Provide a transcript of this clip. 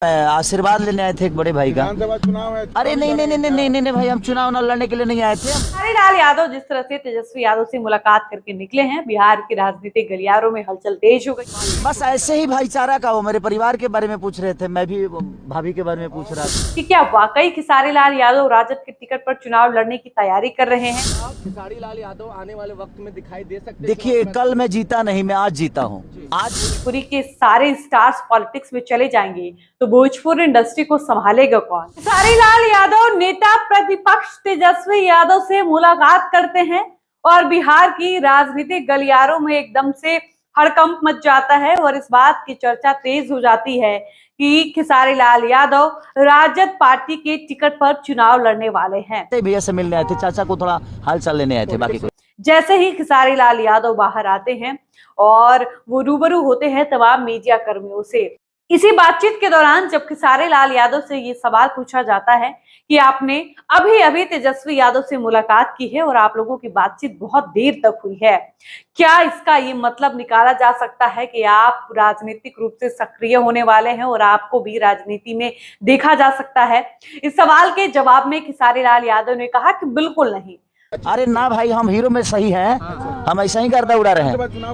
आशीर्वाद लेने आए थे एक बड़े भाई का। विधानसभा चुनाव है। अरे नहीं भाई, हम चुनाव न लड़ने के लिए नहीं आए थे। खेसारी लाल यादव जिस तरह से तेजस्वी यादव से मुलाकात करके निकले हैं, बिहार के राजनीतिक गलियारों में हलचल तेज हो गई। बस ऐसे ही भाईचारा का, वो मेरे परिवार के बारे में पूछ रहे थे, मैं भी भाभी के बारे में पूछ रहा था कि क्या वाकई खेसारी लाल यादव राजद के टिकट पर चुनाव लड़ने की तैयारी कर रहे हैं। खेसारी लाल यादव आने वाले वक्त में दिखाई दे सकते हैं। देखिए, कल मैं जीता नहीं, मैं आज जीता हूँ। आज भोजपुरी के सारे स्टार्स पॉलिटिक्स में चले जाएंगे तो भोजपुरी इंडस्ट्री को संभालेगा कौन। खेसारी लाल यादव नेता प्रतिपक्ष तेजस्वी यादव से मुलाकात करते हैं और बिहार की राजनीतिक गलियारों में एकदम से हड़कंप मच जाता है और इस बात की चर्चा तेज हो जाती है कि खेसारी लाल यादव राजद पार्टी के टिकट पर चुनाव लड़ने वाले हैं। भैया से मिलने आए थे, चाचा को थोड़ा हाल चाल लेने आए थे, बाकी कोई। जैसे ही खेसारी लाल यादव बाहर आते हैं और वो रूबरू होते हैं तमाम मीडिया कर्मियों से, इसी बातचीत के दौरान जब खेसारी लाल यादव से ये सवाल पूछा जाता है कि आपने अभी अभी तेजस्वी यादव से मुलाकात की है और आप लोगों की बातचीत बहुत देर तक हुई है, क्या इसका ये मतलब निकाला जा सकता है कि आप राजनीतिक रूप से सक्रिय होने वाले हैं और आपको भी राजनीति में देखा जा सकता है। इस सवाल के जवाब में खेसारी लाल यादव ने कहा कि बिल्कुल नहीं। अरे ना भाई, हम हीरो में सही हैं, हम ऐसा ही गर्दा उड़ा रहे हैं। चुनाव